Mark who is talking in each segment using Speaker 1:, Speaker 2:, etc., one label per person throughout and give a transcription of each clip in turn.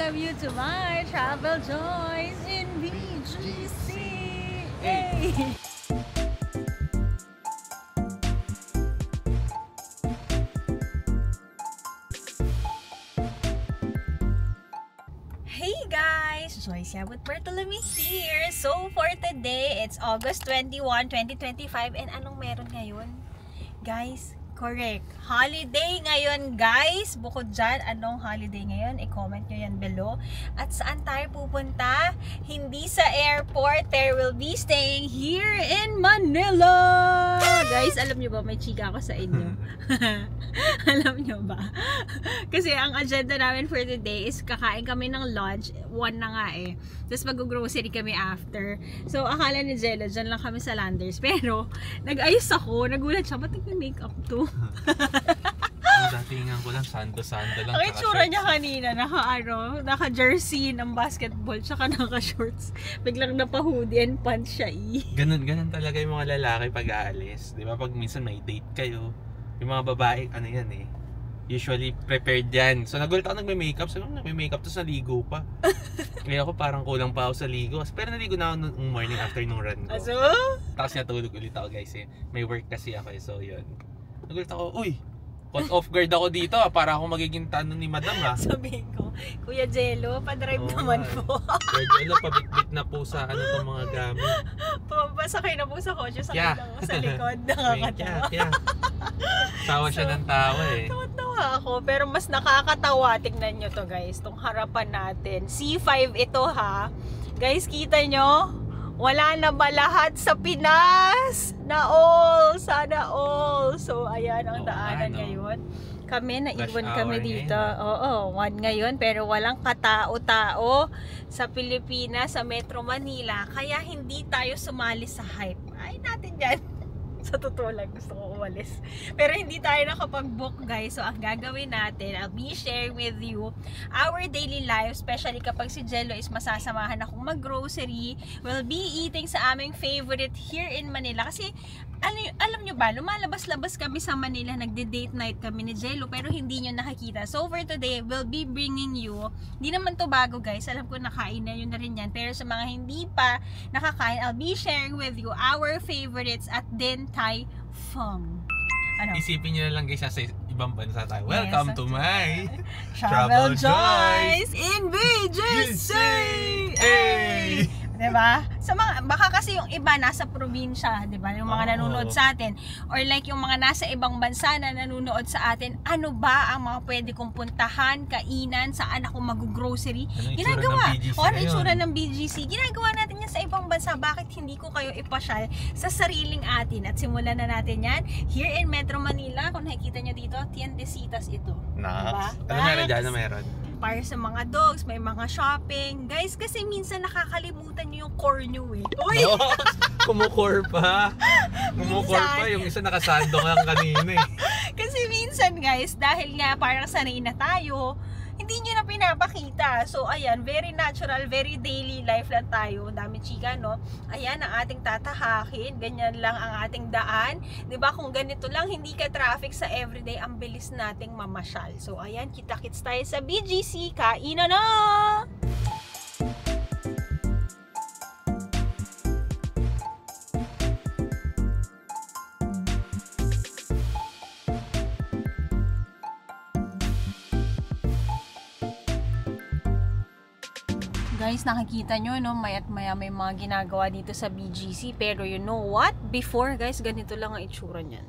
Speaker 1: welcome you to my travel joys in BGC. Hey! Hey guys! Joyce here with Bartolome here. So for today, it's August 21, 2025. And anong meron ngayon? Guys, correct. Holiday ngayon, guys. Bukod dyan, anong holiday ngayon? I-comment nyo yan below. At saan tayo pupunta? Hindi sa airport. There will be staying here in Manila. Guys, alam nyo ba, may chika ako sa inyo. Alam nyo ba? Kasi ang agenda namin for today is kakain kami ng lunch. 1 na nga eh. Tapos mag-grocery kami after. So, akala ni Jello, dyan lang kami sa Landers. Pero, nag-ayos ako. Nagulat siya, ba't nag-makeup to?
Speaker 2: Datingan ko lang, sando-sando lang.
Speaker 1: Ang itsura niya kanina, naka-jersey ng basketball, tsaka naka-shorts. Biglang napa-hoodie and pants siya
Speaker 2: Ganun talaga yung mga lalaki pag aalis. Di ba? Pag minsan may date kayo, yung mga babae, ano yan eh, usually prepared yan. So nagulat ako nagme-makeup. Sabi ko, nagme-makeup tapos naligo pa. Kaya ako parang kulang pa ako sa ligo. Pero naligo na ako nung morning after nung run ko.
Speaker 1: So?
Speaker 2: Tapos natulog ulit ako guys eh. May work kasi ako eh. So yun. Nagulat ako, uy! Caught off guard ako dito para ako magiging tanong ni madam ha.
Speaker 1: Sabi ko, Kuya Jello, pa-drive naman po.
Speaker 2: Kuya Jello, pabitbit na po sa ano itong mga gamit.
Speaker 1: Pasakay na po sa kotse, sakay lang sa likod. Nakakatawa.
Speaker 2: Tawa siya ng tawa eh.
Speaker 1: Tawa ako, pero mas nakakatawa. Tignan nyo to guys, itong harapan natin. C5 ito ha. Guys, kita nyo? Wala na ba lahat sa Pinas? Sana all. So, ayan ang daanan ngayon. Kami, naiwan kami dito. Oo, 1 ngayon. Pero walang katao-tao sa Pilipinas, sa Metro Manila. Kaya hindi tayo sumali sa hype. Ay, natin yan. Sa totoo lang, gusto ko umalis. Pero hindi tayo nakapag-book guys. So ang gagawin natin, I'll be sharing with you our daily life. Especially kapag si Jello is masasamahan akong mag-grocery. We'll be eating sa aming favorite here in Manila. Kasi alam nyo ba, lumalabas-labas kami sa Manila. Nagde-date night kami ni Jello. Pero hindi nyo nakikita. So for today, we'll be bringing you, hindi naman to bago guys. Alam ko nakain na yun na rin yan. Pero sa mga hindi pa nakakain, I'll be sharing with you our favorites at Din Tai Fung. Ano?
Speaker 2: Isipin nyo na lang guys, sa ibang bansa tayo. Welcome to my
Speaker 1: Travel Joys in BGC! Hey! Diba? Sa mga, baka kasi yung iba nasa probinsya, diba? Yung mga nanonood sa atin. Or like yung mga nasa ibang bansa na nanonood sa atin, ano ba ang mga pwede kong puntahan, kainan, saan ako mag-grocery? Ginagawa. O ano itsura ng BGC? Ginagawa natin yan sa ibang bansa. Bakit hindi ko kayo ipasyal sa sariling atin? At simulan na natin yan here in Metro Manila. Kung nakikita nyo dito, Tiendesitas ito. Diba?
Speaker 2: Ano meron dyan? Ano meron?
Speaker 1: Para sa mga dogs, may mga shopping. Guys, kasi minsan nakakalimutan nyo yung core nyo eh. Uy!
Speaker 2: No, kumucore pa. Kumucore pa. Yung isa nakasando lang kanina eh.
Speaker 1: Kasi minsan guys, dahil nga parang sanay na tayo, hindi nyo na pinapakita. So ayan, very natural, very daily life lang tayo. Dami chika, no? Ayan ang ating tatahakin. Ganyan lang ang ating daan. 'Di ba? Kung ganito lang, hindi ka traffic sa everyday, ang bilis nating mamasyal. So ayan, kita-kits tayo sa BGC. Kainan na! Guys, nakikita nyo, no? Maya't maya may mga ginagawa dito sa BGC. Pero you know what? Before, guys, ganito lang ang itsura niyan.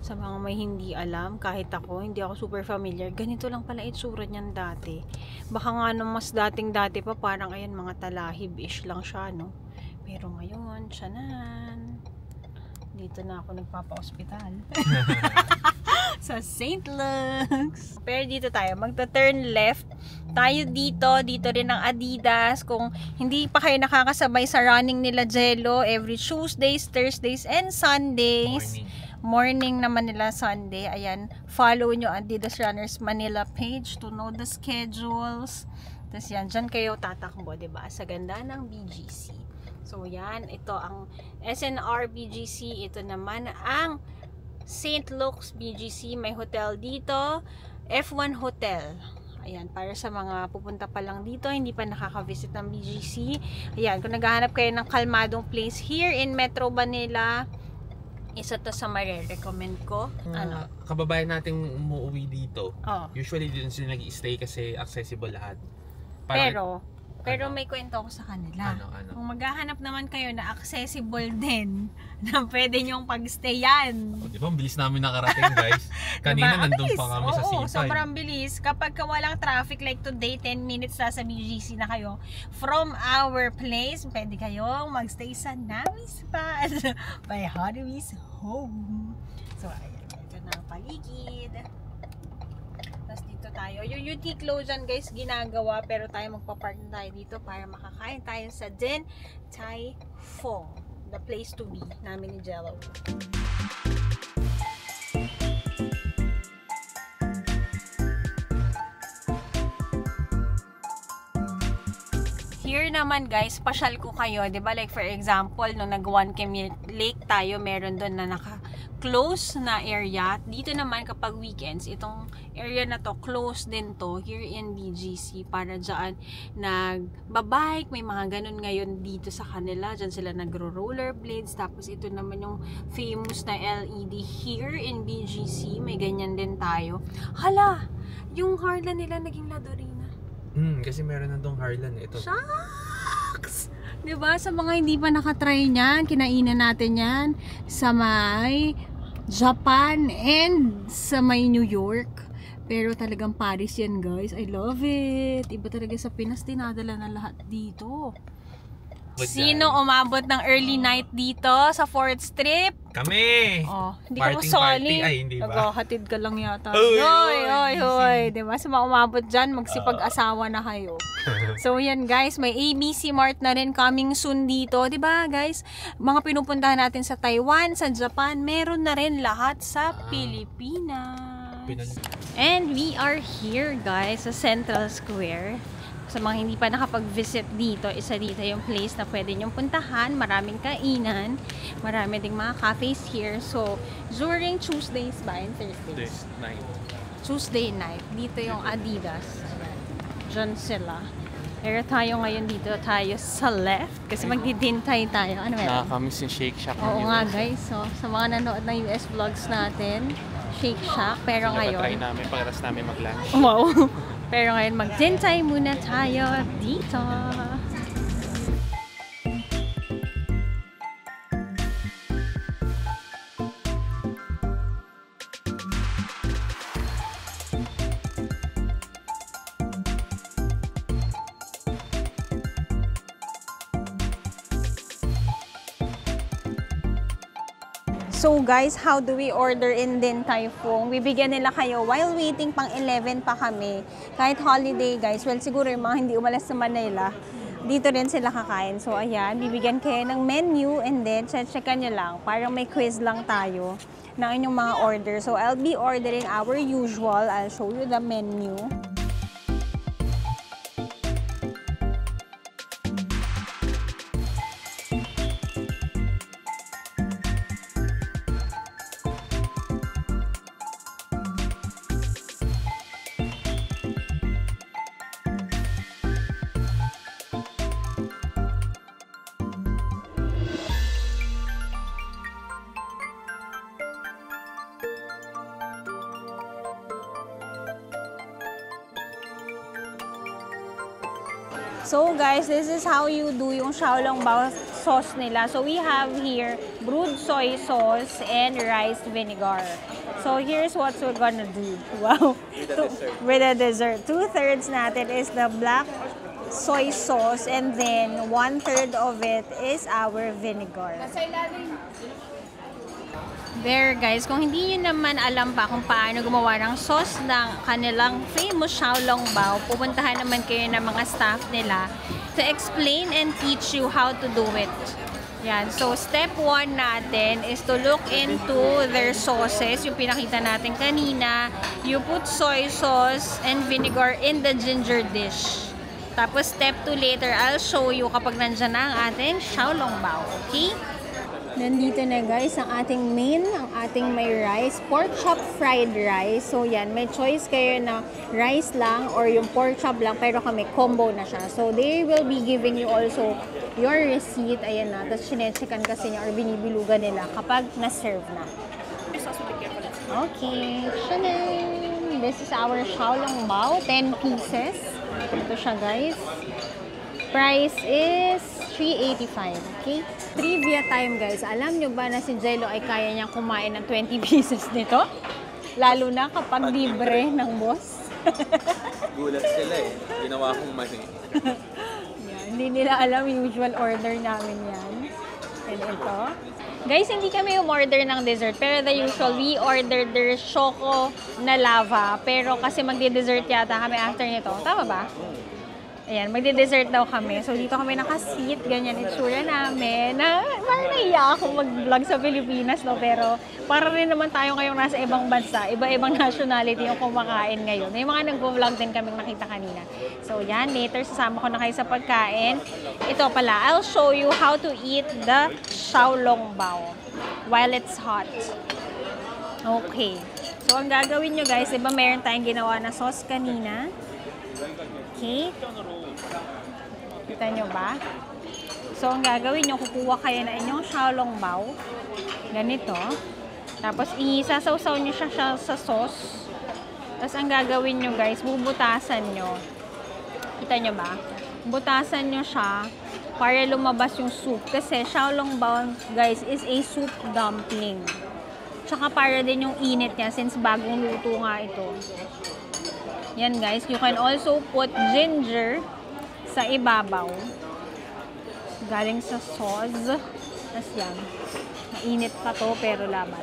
Speaker 1: Sa mga may hindi alam, kahit ako, hindi ako super familiar, ganito lang pala itsura niyan dati. Baka nga nung mas dating-dati pa, parang ayan, mga talahib-ish lang siya, no? Pero ngayon, tiyanan. Dito na ako nagpapa-hospital. Sa St. Luke's. Pero dito tayo, magta-turn left tayo dito rin ang Adidas. Kung hindi pa kayo nakakasabay sa running nila Jello, every Tuesdays, Thursdays, and Sundays. Morning naman nila Sunday. Ayan, follow nyo Adidas Runners Manila page to know the schedules. Tapos yan, dyan kayo tatakbo, diba? Sa ganda ng BGC. So yan, ito ang SNR BGC. Ito naman ang St. Luke's BGC. May hotel dito, F1 Hotel. Ayan, para sa mga pupunta pa lang dito, hindi pa nakaka-visit ng BGC. Ayan, kung naghahanap kayo ng kalmadong place here in Metro Manila, isa to sa marirecommend ko.
Speaker 2: Kababayan nating umuwi dito.
Speaker 1: Oh.
Speaker 2: Usually dito sila nag-i-stay kasi accessible lahat.
Speaker 1: Pero may kwento ako sa kanila.
Speaker 2: Ano?
Speaker 1: Kung maghahanap naman kayo na accessible din, na pwede nyong pagstayan.
Speaker 2: Di ba, ang bilis namin nakarating, guys. Kanina nandun pa kami sa C5.
Speaker 1: Sobrang bilis. Kapag walang traffic like today, 10 minutes na sa BGC na kayo. From our place, pwede kayong magstay sa Namis Spa by Honeywell's Home. So, ayan. Ito na ang paligid. Dito tayo. Yung Uniqlo dyan guys ginagawa, pero tayo magpa-park na tayo dito para makakain tayo sa Din Tai Fung, the place to be namin ni Jello. Here naman guys, pasyal ko kayo, 'di ba? Like for example, nung nag-1 Km Lake tayo, meron doon na naka-close na area. Dito naman kapag weekends, itong area na to close din to here in BGC para diyan nagbabike, may mga ganun ngayon dito sa kanila. Diyan sila nagro-rollerblades. Tapos ito naman yung famous na LED here in BGC, may ganyan din tayo. Hala, yung Harlan nila naging Ladorina.
Speaker 2: Kasi meron nandong Harlan ito.
Speaker 1: Shucks! Diba? Sa mga hindi pa nakatry niyan, kinainan natin yan sa may Japan and sa may New York. Pero talagang Paris yan guys. I love it. Iba talaga sa Pinas, dinadala na lahat dito. Sino umabot ng early night dito sa 4th Strip?
Speaker 2: Kami!
Speaker 1: Oh, hindi ka masali.
Speaker 2: Ay, hindi ba?
Speaker 1: Naghahatid ka lang yata. Hoy. Diba? Sa mga umabot dyan, magsipag-asawa na kayo. So, yan guys. May ABC Mart na rin coming soon dito. Diba guys? Mga pinupuntahan natin sa Taiwan, sa Japan, meron na rin lahat sa Pilipinas. And we are here guys sa Central Square. Sa mga hindi pa nakapag-visit dito, isa dito yung place na pwede nyong puntahan. Maraming kainan. Marami ding mga cafes here. So, during Tuesdays ba and Thursdays? Tuesday night. Dito yung Adidas. Diyan sila. Pero tayo ngayon dito tayo sa left. Kasi magdidintay tayo. Ano meron?
Speaker 2: Nakakamiss yung Shake Shack.
Speaker 1: Oo nga guys. So, sa mga nanood ng US vlogs natin, Shake Shack. Pero ngayon,
Speaker 2: try namin pagkatas namin mag-lunch.
Speaker 1: Wow! Pero ngayon, mag-dintay muna tayo dito. So guys, how do we order in Din Tai Fung? Bibigyan nila kayo while waiting, pang 11 pa kami. Kahit holiday guys, well siguro yung mga hindi umalis sa Manila, dito rin sila kakain. So ayan, bibigyan kayo ng menu and then checkan nyo lang. Parang may quiz lang tayo ng inyong mga order. So I'll be ordering our usual. I'll show you the menu. So guys, this is how you do yung xiaolongbao sauce nila. So we have here brewed soy sauce and rice vinegar. So here's what we're gonna do. Wow! With the dessert. 2/3 natin is the black soy sauce and then 1/3 of it is our vinegar. There guys, kung hindi nyo naman alam pa kung paano gumawa ng sauce ng kanilang famous xiaolongbao, pupuntahan naman kayo ng mga staff nila to explain and teach you how to do it. Yan. So, step 1 natin is to look into their sauces. Yung pinakita natin kanina, you put soy sauce and vinegar in the ginger dish. Tapos, step 2 later, I'll show you kapag nandyan na ang ating xiaolongbao. Okay? Nandito na guys ang ating main, ang ating may rice, pork chop fried rice. So yan, may choice kayo na rice lang or yung pork chop lang, pero kami combo na siya. So they will be giving you also your receipt. Ayan na, tapos sinetsekan kasi niya or binibilugan nila kapag na-serve na. Okay, Chanel! This is our Xiaolong Bao, 10 pieces. Ito siya guys. Price is 385, okay? Trivia time guys. Alam nyo ba na si Jello ay kaya niyang kumain ng 20 pieces nito? Lalo na kapag libre ng boss.
Speaker 2: Gulat sila eh. Ginawa kong mali.
Speaker 1: Yan, hindi nila alam yung usual order namin yan. And ito. Guys, hindi kami umorder ng dessert. Pero the usual, we ordered their choco na lava. Pero kasi magdi-dessert yata kami after nito. Tama ba? Ayan, magde-dessert daw kami. So, dito kami nakaseat. Ganyan itsura namin. Parang naiya ako mag-vlog sa Pilipinas, no? Pero, para rin naman tayo ngayong nasa ibang bansa. Iba-ibang nationality yung kumakain ngayon. May mga nag-vlog din kaming nakita kanina. So, yan. Later, sasama ko na kayo sa pagkain. Ito pala, I'll show you how to eat the Xiaolong Bao while it's hot. Okay. So, ang gagawin nyo, guys, diba meron tayong ginawa na sauce kanina? Okay. Kita nyo ba? So, ang gagawin nyo, kukuha kayo na inyong Xiaolong Bao. Ganito. Tapos, isasawsaw nyo siya sa sauce. Tapos, ang gagawin nyo, guys, bubutasan nyo. Kita nyo ba? Butasan nyo siya para lumabas yung soup. Kasi, Xiaolong Bao, guys, is a soup dumpling. Tsaka para din yung init niya since bagong luto nga ito. Yan guys, you can also put ginger sa ibabaw. Galing sa sauce. Tapos yan. Mainit pa to pero laban.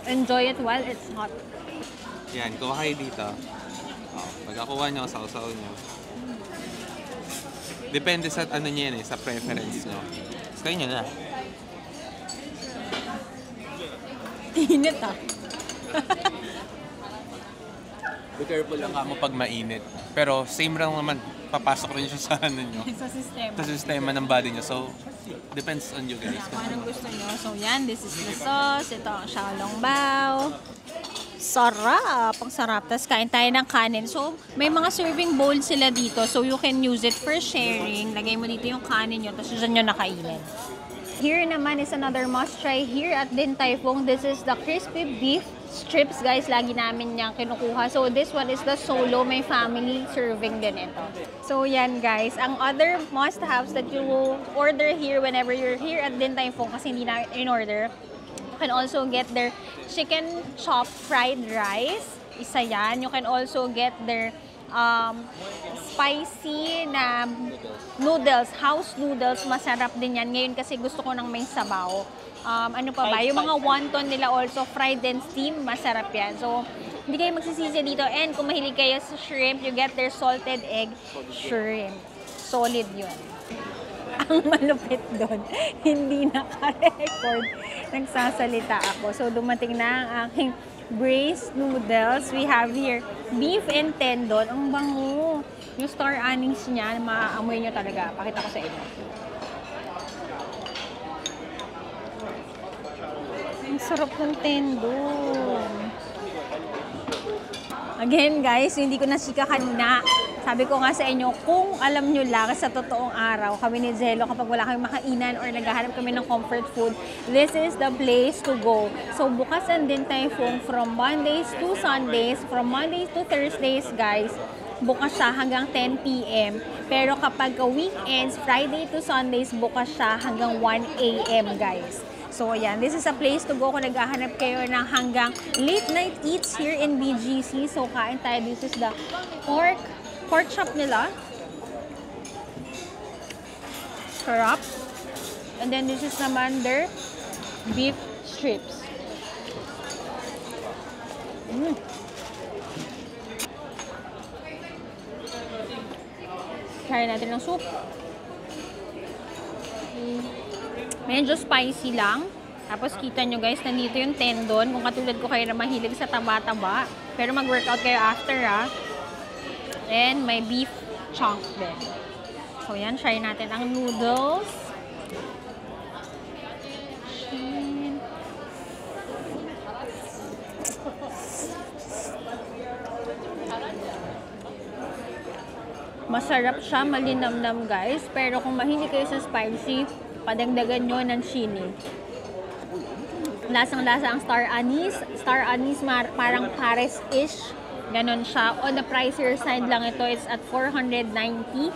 Speaker 1: Enjoy it while it's hot.
Speaker 2: Yan, kuha kayo dito. Pagkakuha nyo, sausaw nyo. Depende sa ano nyo yan eh, sa preference nyo. Stay nyo na.
Speaker 1: Init ah.
Speaker 2: Be careful lang mo pag mainit. Pero same lang naman, papasok rin siya sa ano nyo.
Speaker 1: Sa sistema.
Speaker 2: Sa sistema ng body nyo. So, depends on you guys.
Speaker 1: Kung anong gusto nyo. So yan, this is the sauce. Ito ang Xiaolong Bao. Sarap! Ang sarap. Tapos kain tayo ng kanin. So, may mga serving bowl sila dito. So, you can use it for sharing. Lagay mo dito yung kanin nyo. Tapos dyan nyo nakainin. Here naman is another must try here at Din Tai Fung. This is the crispy beef strips, guys. Lagi namin niyang kinukuha. So, this one is the solo. May family serving din ito. So, yan guys. Ang other must-haves that you will order here whenever you're here at Din Tai Fung kasi hindi na in-order. You can also get their chicken chop fried rice. Isa yan. You can also get their spicy na noodles, house noodles, masarap din yan. Ngayon kasi gusto ko ng may sabaw. Ano pa ba? Yung mga wonton nila also, fried and steamed, masarap yan. So, hindi kayo magsisisi dito. And kung mahilig kayo sa shrimp, you get their salted egg shrimp. Solid yun. Ang malupit doon, hindi naka-record. Nagsasalita ako. So, dumating na ang aking braised noodles. We have here beef and tendon. Ang bango. Yung star anise niya, maaamoy nyo talaga. Pakita ko sa inyo. Ang sarap ng tendon. Again guys, hindi ko nasika kanina. Sabi ko nga sa inyo, kung alam nyo lang sa totoong araw, kami ni Jello, kapag wala kami makainan or naghahanap kami ng comfort food, this is the place to go. So, bukas ang Din Tai Fung from Mondays to Sundays, from Mondays to Thursdays, guys. Bukas siya hanggang 10 p.m. Pero kapag weekends, Friday to Sundays, bukas siya hanggang 1 a.m. guys. So, ayan. This is a place to go kung naghahanap kayo ng hanggang late night eats here in BGC. So, kain tayo. This is the pork chop nila. Sarap. And then, this is naman their beef strips. Try natin ng soup. Medyo spicy lang. Tapos kita nyo guys, nandito yung tendon. Kung katulad ko kayo na mahilig sa taba-taba. Pero mag-workout kayo after And may beef chunk din. So, yan. Try natin ang noodles. Masarap siya, malinamnam guys. Pero kung mahilig kayo sa spicy, padagdagan nyo ng chili. Lasang-lasa ang star anise. Star anise parang Paris-ish. Ganon siya. On the pricier side lang ito, it's at 490.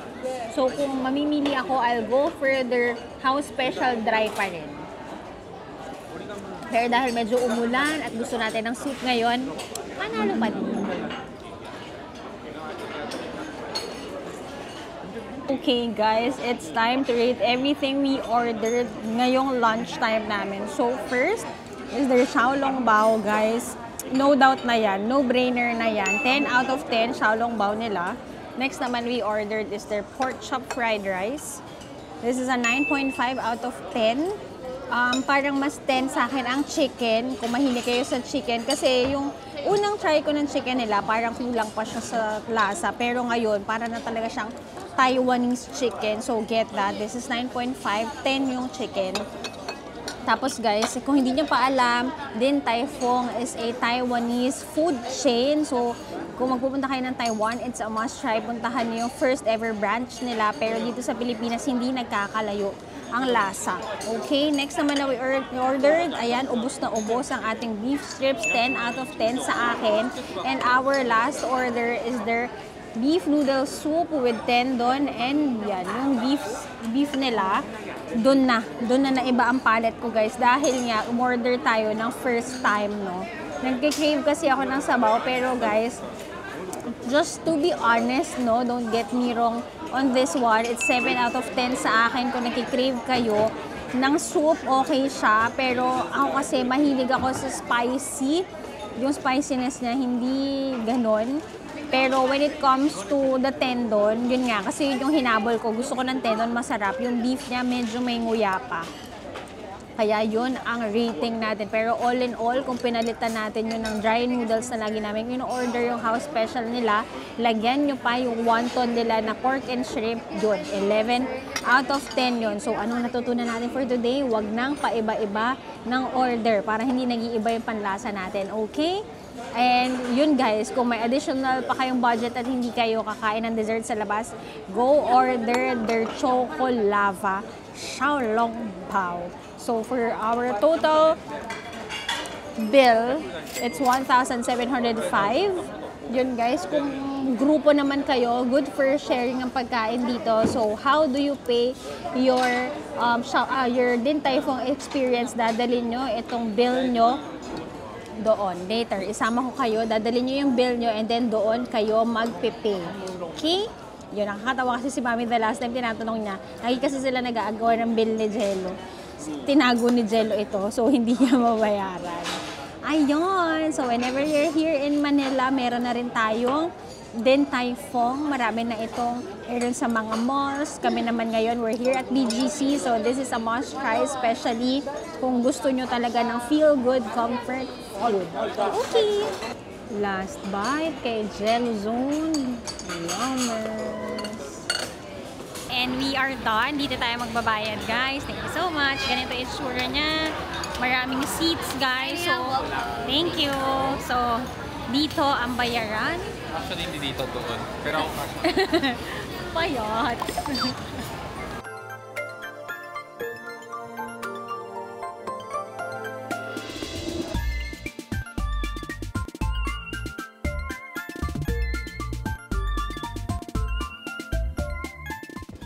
Speaker 1: So kung mamimili ako, I'll go for their house special dry pa rin. Pero dahil medyo umulan at gusto natin ng soup ngayon, panalo pa din. Okay guys, it's time to rate everything we ordered ngayong lunchtime namin. So first is their xiaolongbao guys. No doubt na yan, no brainer na yan. 10 out of 10 xiaolongbao nila. Next naman we ordered is their pork chop fried rice. This is a 9.5 out of 10. Parang mas 10 sa akin ang chicken, kung mahilig kayo sa chicken. Kasi yung unang try ko ng chicken nila, parang kulang pa siya sa lasa. Pero ngayon, parang na talaga siyang Taiwanese chicken. So, get that. This is 9.5. 10 yung chicken. Tapos guys, kung hindi nyo pa alam, Din Tai Fung is a Taiwanese food chain. So, kung magpupunta kayo ng Taiwan, it's a must try. Puntahan nyo yung first ever branch nila. Pero dito sa Pilipinas, hindi nagkakalayo ang lasa. Okay, next naman na we ordered, ayan, ubos na ubos ang ating beef strips. 10 out of 10 sa akin. And our last order is their beef noodle soup with tendon, and yan, yung beef nila, doon na naiba ang palate ko guys, dahil nga umorder tayo ng first time, no. Nagki-crave kasi ako ng sabaw, pero guys, just to be honest, no, don't get me wrong on this one, it's 7 out of 10 sa akin. Kung nagki-crave kayo ng soup, okay siya, pero ako kasi mahilig ako sa spicy, yung spiciness niya hindi ganon. Pero when it comes to the tendon, yun nga, kasi yun yung hinabol ko. Gusto ko ng tendon masarap. Yung beef niya medyo may nguya pa. Kaya yun ang rating natin. Pero all in all, kung pinalitan natin yun ng dry noodles na lagi namin in-order yung house special nila, lagyan nyo pa yung wonton nila na pork and shrimp, yun, 11 out of 10 yun. So, anong natutunan natin for today? Huwag nang paiba-iba ng order para hindi nag-iiba yung panlasa natin. Okay? And yun guys, kung may additional pa kayong budget at hindi kayo kakain ng dessert sa labas, go order their Choco Lava Xiaolongbao. So for our total bill, it's 1,705. Yun guys, kung grupo naman kayo, good for sharing ang pagkain dito. So how do you pay your Din Tai Fung experience? Dadalhin nyo itong bill nyo doon. Later, isama ko kayo, dadalhin nyo yung bill nyo, and then doon kayo magpe-pay. Okay? Yun, nakakatawa kasi si Mami the last time tinatanong niya, lagi kasi sila nag-aagawa ng bill ni Jello. Tinago ni Jello ito, so hindi niya mabayaran. Ayun! So, whenever you're here in Manila, meron na rin tayong Din Tai Fung. Marami na itong meron sa mga malls. Kami naman ngayon, we're here at BGC. So, this is a must try, especially kung gusto nyo talaga ng feel-good, comfort food. Okay! Last bite kay Jello Zone. Yummers! And we are done. Dito tayo magbabayad, guys. Thank you so much. Ganito yung itsura niya. Maraming seats, guys. So, thank you. So, dito ang bayaran.
Speaker 2: Actually, hindi dito doon. Pero ako
Speaker 1: Payat.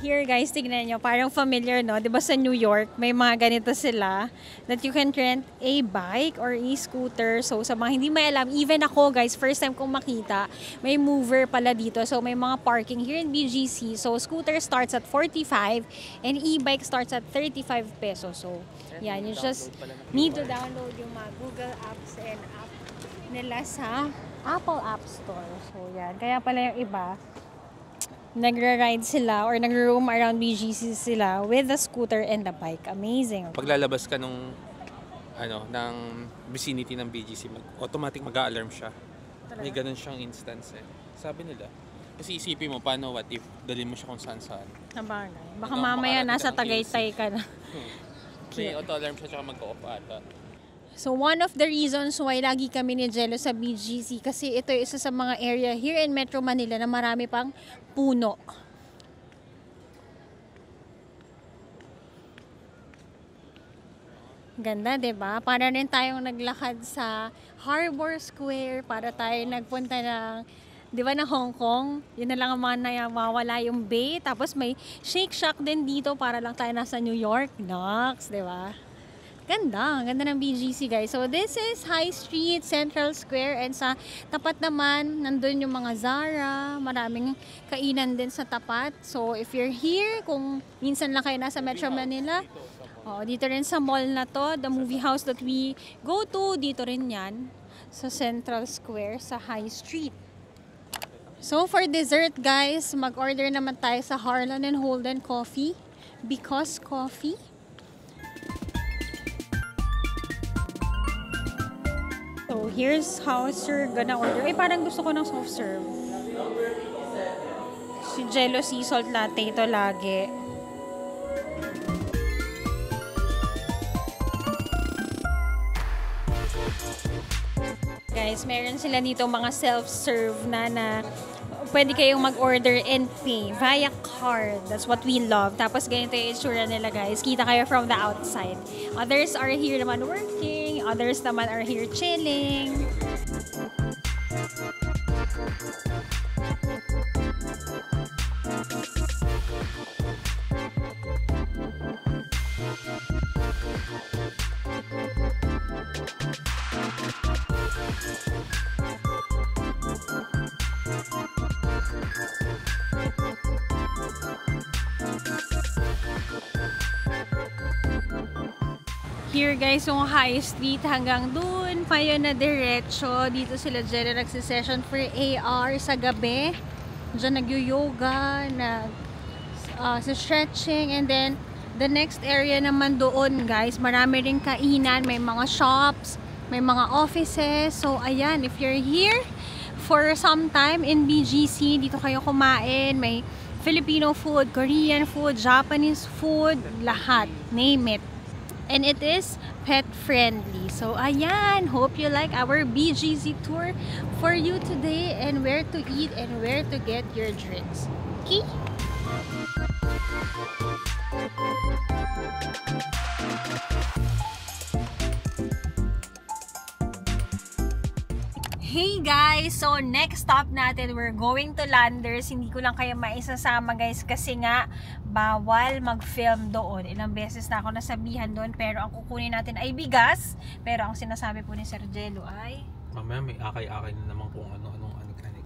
Speaker 1: Here guys, tignan nyo, parang familiar, no? Diba sa New York, may mga ganito sila that you can rent a bike or e-scooter. So sa mga hindi may alam, even ako guys, first time kong makita, may mover pala dito. So may mga parking here in BGC. So scooter starts at 45 and e-bike starts at 35 pesos. So yan, you just need to download yung mga Google Apps and app nila sa Apple App Store. So yan, kaya pala yung iba, nagra-ride sila or nagro-roam around BGC sila with the scooter and the bike. Amazing.
Speaker 2: Paglalabas ka ng vicinity ng BGC, automatic mag-a-alarm siya. May ganun siyang instance eh. Sabi nila. Kasi isipin mo, paano what if dalhin mo siya kung saan-saan?
Speaker 1: Sabagay. Baka
Speaker 2: Hanggang
Speaker 1: mamaya
Speaker 2: makarating
Speaker 1: nasa
Speaker 2: ka ng
Speaker 1: Tagaytay ka na.
Speaker 2: May auto-alarm siya tsaka mag-off ata.
Speaker 1: So one of the reasons why lagi kami ni Jello sa BGC kasi ito isa sa mga area here in Metro Manila na marami pang puno. Ganda, 'di ba? Para rin tayong naglakad sa Harbor Square, para tayo nagpunta ng 'di ba na Hong Kong. Yun na lang ang mga nawawala yung Bay, tapos may Shake Shack din dito para lang tayo nasa New York, Knox, 'di ba? Ganda, ang ganda ng BGC guys. So this is High Street, Central Square, and sa tapat naman, nandun yung mga Zara, maraming kainan din sa tapat. So if you're here, kung minsan lang kayo nasa Metro Manila, dito rin sa mall na to, the movie house that we go to, dito rin yan, sa Central Square, sa High Street. So for dessert guys, mag-order naman tayo sa Harlan & Holden Coffee, because coffee. So, here's how you're gonna order. Ay, parang gusto ko ng soft serve. Si Jello Sea Salt Latte ito lagi. Guys, meron sila dito mga self-serve na pwede kayong mag-order and pay via card. That's what we love. Tapos ganito yung itsura nila guys. Kita kayo from the outside. Others are here naman working. Others naman are here chilling. Here guys, yung High Street hanggang dun pa yun na diretso. Dito sila dyan nagsisession for AR sa gabi. Diyan nag-yoga, stretching, and then the next area naman doon guys, marami rin kainan, may mga shops, may mga offices. So ayan, if you're here for some time in BGC, dito kayo kumain, may Filipino food, Korean food, Japanese food, lahat, name it. And it is pet friendly. So ayan, hope you like our BGC tour for you today, and where to eat and where to get your drinks. Okay? Hey guys! So next stop natin, we're going to Landers. Hindi ko lang kayo maisasama guys kasi nga bawal mag-film doon. Ilang beses na ako nasabihan doon, pero ang kukunin natin ay bigas. Pero ang sinasabi po ni Sir Jello ay
Speaker 2: mamaya may akay-akay na naman kung ano-anong anik-anik.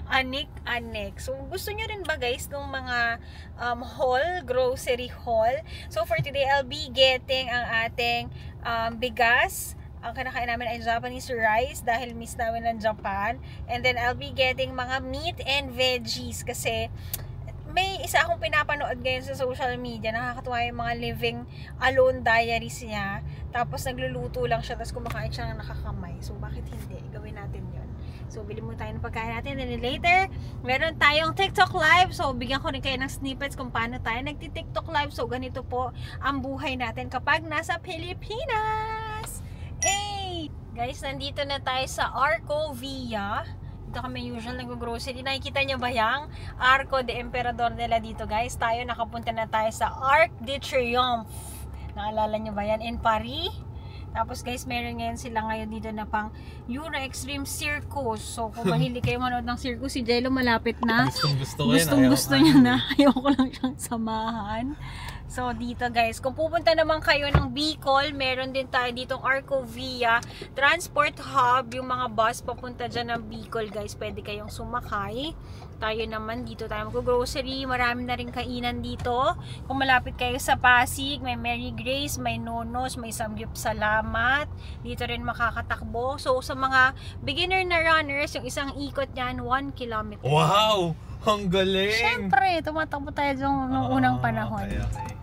Speaker 1: Anik-anik. So gusto nyo rin ba guys ng mga haul, grocery haul? So for today, I'll be getting ang ating bigas. Ang kinakain namin ay Japanese rice dahil miss namin ng Japan. And then I'll be getting mga meat and veggies kasi may isa akong pinapanood ngayon sa social media. Nakakatuwa yung mga living alone diaries niya. Tapos nagluluto lang siya, tapos kumakain siya ng nakakamay. So bakit hindi? Gawin natin yun. So bili mo tayo ng pagkain natin. And then later, meron tayong TikTok live. So bigyan ko rin kayo ng snippets kung paano tayo nagti-TikTok live. So ganito po ang buhay natin kapag nasa Pilipinas. Hey! Guys, nandito na tayo sa Arco Villa. Dito kami usual nag-grocery. Nakikita nyo ba yung Arco de Emperador nila dito guys? Tayo nakapunta na tayo sa Arc de Triomphe. Naalala nyo ba yan? In Paris. Tapos guys, meron ngayon sila ngayon dito na pang Euro Extreme Circus. So kung mahilig kayo manood ng circus, si Jello malapit na. Gustong-gusto niya na. Ayoko lang siyang samahan. So dito guys, kung pupunta naman kayo ng Bicol, meron din tayo ditong Arco Villa Transport Hub, yung mga bus papunta dyan ng Bicol guys, pwede kayong sumakay. Tayo naman dito tayo mag-grocery, marami na rin kainan dito. Kung malapit kayo sa Pasig, may Mary Grace, may Nonos, may Samgyup Salamat, dito rin makakatakbo. So sa mga beginner na runners, yung isang ikot niyan 1 kilometer.
Speaker 2: Wow! Ang galing!
Speaker 1: Siyempre, tumatakbo tayo dyan noong unang panahon.
Speaker 2: Okay.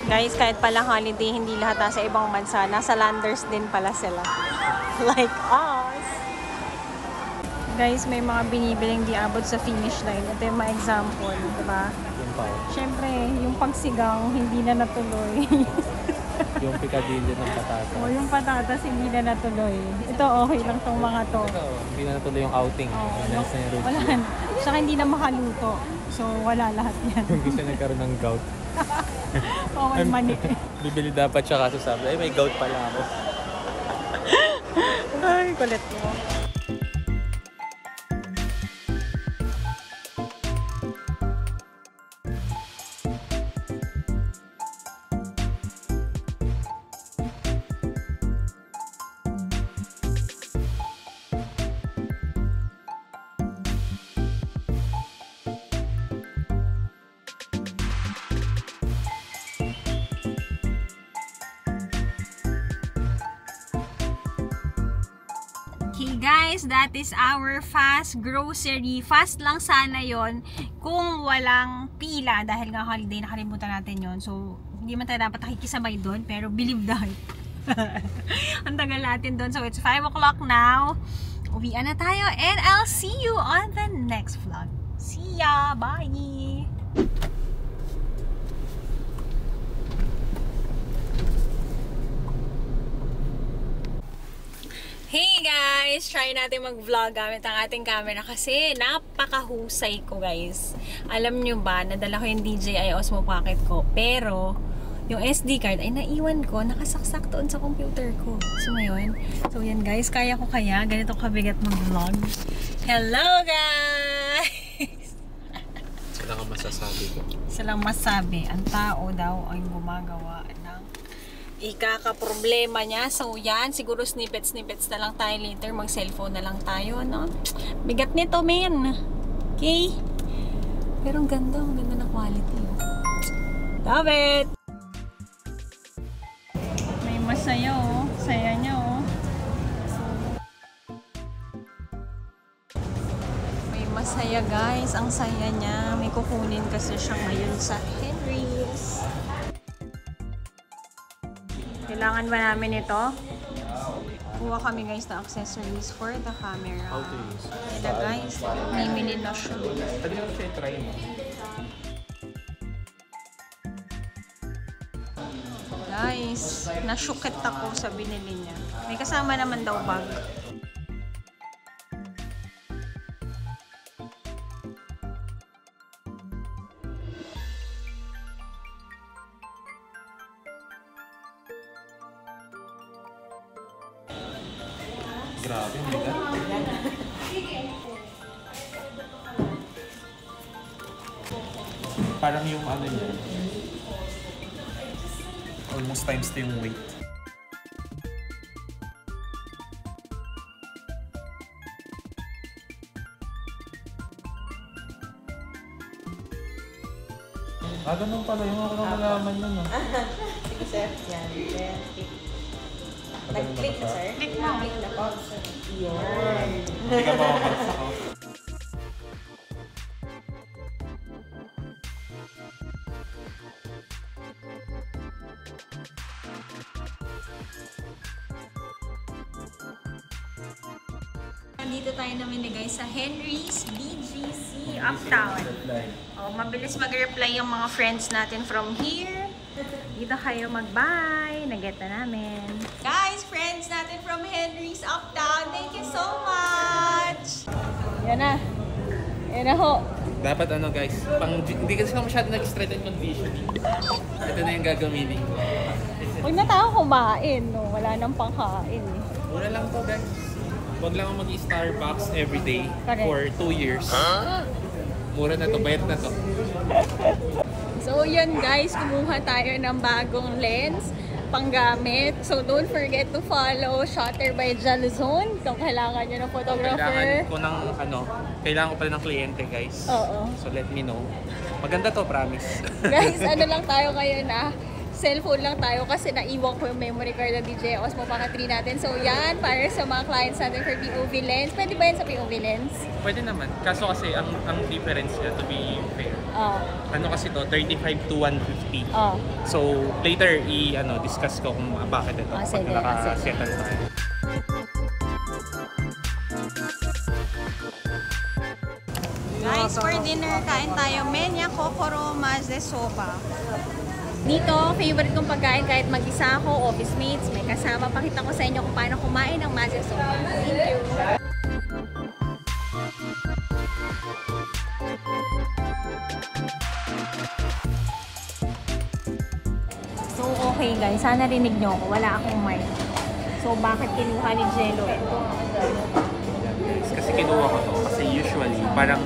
Speaker 1: Guys, kahit pala holiday, hindi lahat nasa ibang bansa. Nasa landers din pala sila. Like us. Guys, may mga binibiling di abot sa finish line. Ito yung mga example, diba? Siyempre, yung pagsigang, hindi na natuloy.
Speaker 2: Yung picadillo ng patatas.
Speaker 1: O, yung patatas, hindi na natuloy. Ito, okay lang tong mga to.
Speaker 2: Ito, hindi na natuloy yung outing.
Speaker 1: Wala. Saka hindi na makaluto. So, wala lahat yan.
Speaker 2: Hindi siya nagkaroon ng gout.
Speaker 1: May mani.
Speaker 2: Bibili dapat siya kaso sabi, ay may gout pala ako.
Speaker 1: Ay, kulit mo. Okay guys, that is our fast grocery. Fast lang sana yon kung walang pila dahil nga holiday, nakalimutan natin yon. So, hindi man tayo dapat nakikisabay doon, pero believe that. Ang tagal natin doon. So, it's 5 o'clock now. Uwian na tayo and I'll see you on the next vlog. See ya! Bye! Hey guys! Try natin mag-vlog gamit ang ating camera kasi napakahusay ko guys. Alam nyo ba, nadala ko yung DJI Osmo Pocket ko pero yung SD card ay naiwan ko, nakasaksak doon sa computer ko. So ngayon, so yan guys, kaya ko kaya ganito kabigat mag-vlog. Hello guys!
Speaker 2: Sila ka masasabi ko.
Speaker 1: Silang masabi, ang tao daw ay gumagawa ng ikaka-problema niya. So yan, siguro snippets na lang tayo later. Mag-cellphone na lang tayo, no? Bigat nito, men. Okay? Pero ang ganda ng quality. Love it! May masaya, oh. Saya niya, oh. May masaya, guys. Ang saya niya. May kukunin kasi siya ngayon sa Henry's. Kailangan ba namin ito? Kuha kami guys na accessories for the camera.
Speaker 2: How to use?
Speaker 1: Ito guys, mimili na siya.
Speaker 2: Pwede mo siya try mo.
Speaker 1: Guys, nasyukit ako sa binili niya. May kasama naman daw bag.
Speaker 2: Grabe, my God. Parang yung ano niya. Almost times yung weight. Ganun pala yung ako na malaman nun.
Speaker 3: Sige sir, yan. Nag-click na sir?
Speaker 1: Click mo.
Speaker 3: Click na po. Yan.
Speaker 2: Hindi ka makapagsa ko.
Speaker 1: Dito tayo namin guys sa Henry's BGC Uptown. Oh, mabilis mag-reply yung mga friends natin from here. Dito kayo mag-bye. Nag-get na namin. Guys, friends natin from Henry's Uptown. Thank you so much! Yan na. Yan na ho.
Speaker 2: Dapat ano guys, hindi kasi ako masyado nag-straighten condition. Ito na yung gagamitin ko.
Speaker 1: Huwag na tayo kumain, no? Wala nang pangkain.
Speaker 2: Mura lang to guys. Huwag lang ako mag-Starbucks everyday for 2 years. Mura na to, bayad na to.
Speaker 1: So yun guys, kumuha tayo ng bagong lens panggamit. So don't forget to follow Shutter by Jalzone kung kailangan nyo ng photographer.
Speaker 2: Kailangan ko pala ng kliyente guys.
Speaker 1: Oo.
Speaker 2: So let me know. Maganda to, promise.
Speaker 1: Guys, ano lang tayo ngayon cellphone lang tayo kasi naiwan ko yung memory card ng DJI Osmo Pocket 3 natin. So yan, para sa mga clients natin for POV lens. Pwede ba yan sa POV lens?
Speaker 4: Pwede naman. Kaso kasi ang difference niya, to be fair,
Speaker 1: Oo.
Speaker 4: ano kasi to, 35 to 150.
Speaker 1: Oo.
Speaker 4: So later discuss ko kung bakit ito pag
Speaker 1: Sige,
Speaker 4: naka-settle tayo.
Speaker 1: Guys, for dinner, kain tayo menya kokoro maze soba. Dito, favorite kong pagkain kahit mag-isa ako, office mates, may kasama. Pakita ko sa inyo kung paano kumain ng maze soba. Thank you! So, okay guys. Sana rinig nyo ako. Wala akong mic. So, bakit kinuha ni Jello ito?
Speaker 4: Kasi kinuha ko to kasi usually parang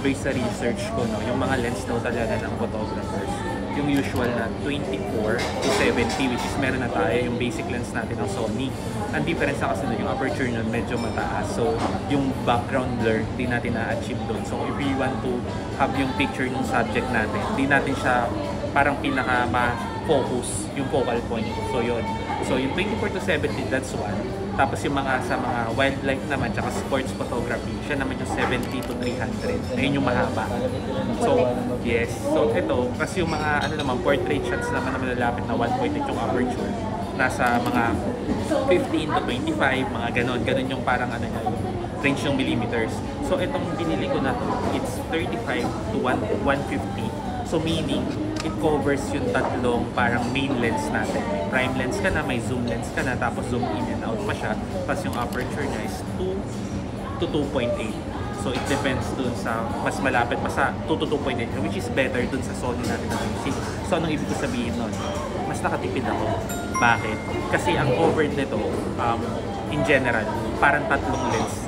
Speaker 4: based sa research ko, no, yung mga lens daw talaga ng photographers, yung usual na 24 to 70, which is meron na tayo yung basic lens natin ng Sony. Ang difference na kasi nun, yung aperture nun medyo mataas, so yung background blur di natin na-achieve doon. So if we want to have yung picture ng subject natin, di natin siya parang pinaka ma-focus yung focal point. So yun. So yung 24 to 70, that's one. Tapos yung mga sa mga wildlife naman, tsaka sports photography, siya naman yung 70 to 300. Ayun yung mahaba. So, yes. So ito, kasi yung mga portrait shots naman na malalapit na 1.8 yung aperture. Nasa mga 15 to 25, mga ganon. Ganon yung parang yung range ng millimeters. So itong binili ko na to, it's 35 to 150. So meaning, it covers yung tatlong parang main lens natin. May prime lens ka na, may zoom lens ka na, tapos zoom in and out pa siya. Tapos yung aperture niya is 2 to 2.8. So it depends dun sa mas malapit pa sa 2 to 2.8, which is better dun sa Sony natin na 26. So anong ibig ko sabihin nun? Mas nakatipid ako. Bakit? Kasi ang covered nito, in general, parang tatlong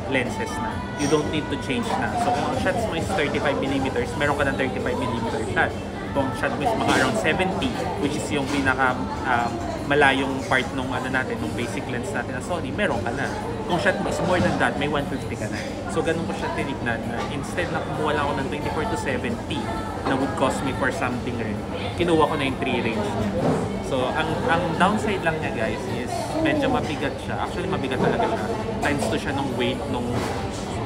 Speaker 4: lenses na. You don't need to change na. So kung ang shots mo is 35mm, meron ka ng 35mm shot. Kung shot mo is mga around 70, which is yung pinaka malayong part nung natin, nung basic lens natin na Sony, meron ka na. Kung shot mo is more than that, may 150 ka na. So ganun ko siya tinignan na instead na kumuha lang ako ng 24 to 70 na would cost me for something rin, kinuha ko na yung 3 range niya. So ang downside lang niya guys is medyo mabigat siya. Actually mabigat talaga siya. Times to siya nung weight nung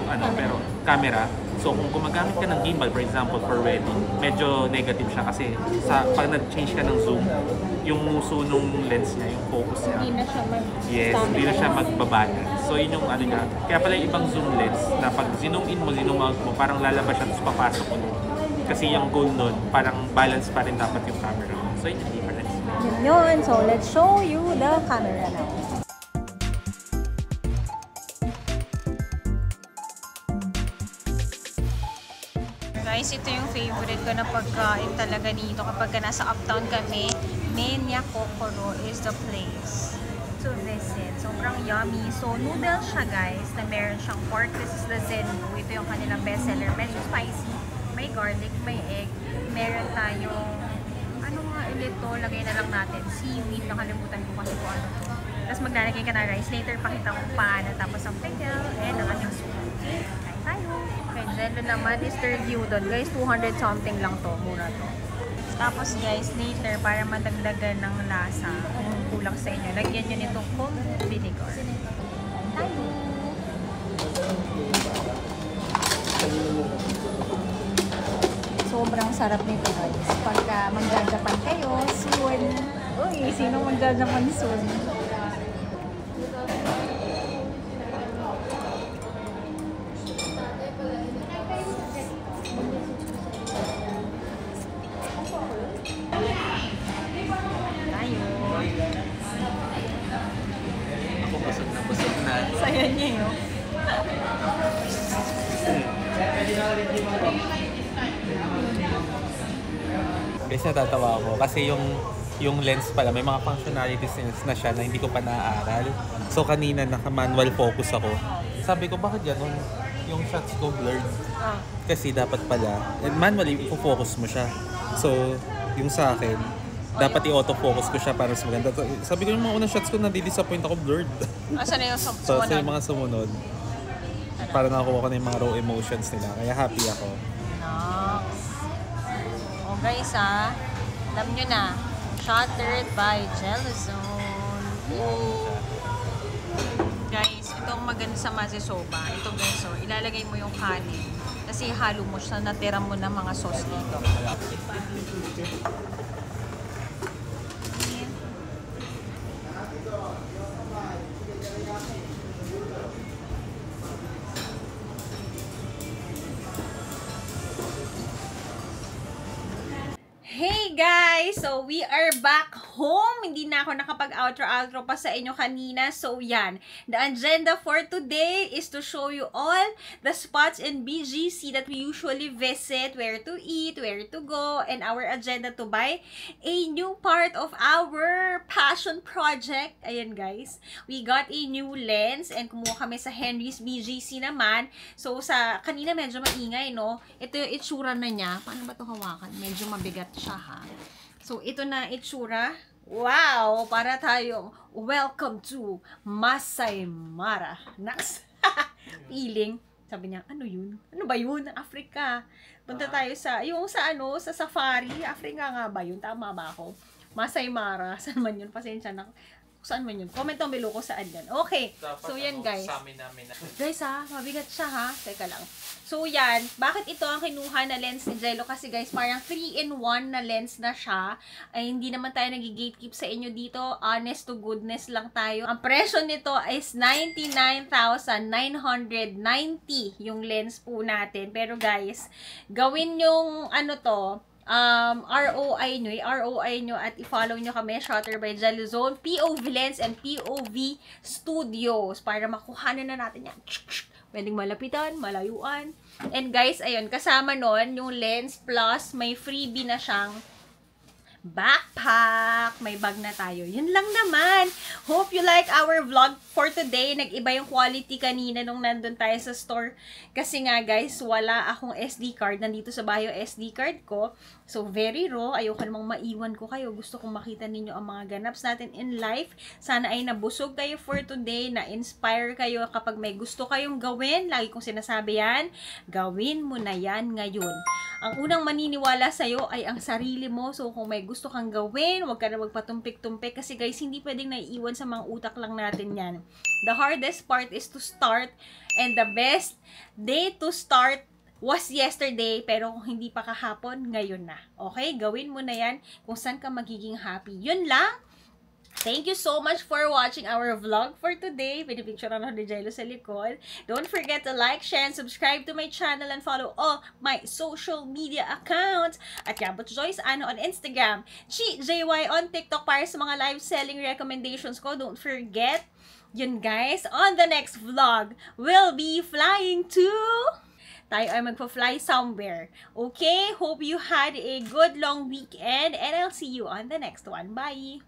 Speaker 4: pero camera. So kung gumagamit ka ng gimbal, for example, for wedding, medyo negative siya kasi pag nag-change ka ng zoom, yung muso nung lens niya, yung focus niya,
Speaker 1: Hindi na siya
Speaker 4: hindi na siya magbabalance. So yun yung niya. Kaya pala yung ibang zoom lens na pag zoom in mo, zoom out mo, parang lalabas siya tapos papasok mo. Kasi yung goal nun, parang balance pa rin dapat yung camera. So yun yung difference.
Speaker 1: Yun. So let's show you the camera now. Guys, ito yung favorite ko na pagkain talaga dito kapag nasa uptown kami. Menya Kokoro is the place to visit. Sobrang yummy. So, noodles siya guys, na meron siyang pork. This is the Zenbu. Ito yung kanilang bestseller. Medyo spicy. May garlic, may egg. Meron tayong, ano nga ulit to? Lagay na lang natin. Seaweed. Nakalimutan ko kasi kung ano to. Tapos maglalagay ka na rice. Later, pakita ko paano. Tapos ang pickle. And ang ating soup. Okay, kain tayo. Jello naman is stir gyudon. Guys, 200 something lang to. Mura to. Tapos guys, later, para madagdagan ng lasa, kung kulang sa inyo, lagyan nyo nito kung vinegar. Tayo! Sobrang sarap nito guys. Pagka magjajapan kayo, soon. Uy, sino magjajapan soon? Saya niya yun.
Speaker 2: Guys, natatawa ako kasi yung lens pala, may mga functionalities na siya na hindi ko pa naaaral. So kanina naka-manual focus ako. Sabi ko, bakit ganun? Yung shots ko blurred. Kasi dapat pala, manually i-focus mo siya. So, yung sa akin, dapat i-autofocus ko siya para mas maganda. Sabi ko yung mga unang shots ko, nadi-disappoint ako blurred.
Speaker 1: Asa na yung
Speaker 2: So, sa yung mga sumunod, para nakakuha ko na yung mga raw emotions nila. Kaya happy ako.
Speaker 1: Nice. Oh guys alam nyo na, Shattered by Jellyzone. Guys, ito ang maganda sa mazisoba. Ito guys, so, ilalagay mo yung kanin. Kasi halo mo siya, natira mo na mga sauce dito. Hey guys! So, we are back home. Hindi na ako nakapag-outro pa sa inyo kanina. So, yan. The agenda for today is to show you all the spots in BGC that we usually visit, where to eat, where to go, and our agenda to buy a new part of our passion project. Ayan guys. We got a new lens and kumuha kami sa Henry's BGC naman. So, sa kanina medyo maingay, no? Ito yung itsura na niya. Paano ba ito hawakan? Medyo mabigat siya. So, ito na itsura. Wow! Para tayong welcome to Masai Mara. Next. Feeling. Sabi niya, ano yun? Ano ba yun? Africa. Punta tayo sa, yung sa ano, sa safari. Africa nga ba yun? Tama ba ako? Masai Mara. Saan man yun? Pasensya na. Saan man yun? Comment down below ko saan yan. Okay. So, yan guys. Guys ha, mabigat siya ha. Teka lang. So, yan. Bakit ito ang kinuha na lens ni Jello? Kasi guys, parang 3-in-1 na lens na siya. Ay, hindi naman tayo nag-gatekeep sa inyo dito. Honest to goodness lang tayo. Ang presyo nito is 99,990 yung lens po natin. Pero guys, gawin yung ano to, ROI nyo at i-follow nyo kami, Shutter by Jellyzone, POV Lens and POV Studios para makuhanan na natin yan. Pwedeng malapitan, malayuan. And guys, ayun, kasama nun yung lens plus may freebie na siyang backpack. May bag na tayo. Yun lang naman. Hope you like our vlog for today. Nag-iba yung quality kanina nung nandun tayo sa store. Kasi nga guys, wala akong SD card. Nandito sa bahay yung SD card ko. So, very raw. Ayoko namang maiwan ko kayo. Gusto kong makita ninyo ang mga ganaps natin in life. Sana ay nabusog kayo for today. Na-inspire kayo kapag may gusto kayong gawin. Lagi kong sinasabi yan. Gawin mo na yan ngayon. Ang unang maniniwala sa'yo ay ang sarili mo. So, kung may gusto kang gawin, huwag ka na magpatumpik-tumpik. Kasi guys, hindi pwedeng naiiwan sa mga utak lang natin yan. The hardest part is to start. And the best day to start was yesterday, pero kung hindi pa kahapon, ngayon na. Okay? Gawin mo na yan kung saan ka magiging happy. Yun lang. Thank you so much for watching our vlog for today. Pinipicture ako ni Jello sa likod. Don't forget to like, share, and subscribe to my channel and follow all my social media accounts. At Yabot Joyce Ano on Instagram. JY on TikTok para sa mga live selling recommendations ko. Don't forget. Yun guys, on the next vlog, we'll be flying to... Tayo ay magpa-fly somewhere. Okay? Hope you had a good long weekend and I'll see you on the next one. Bye!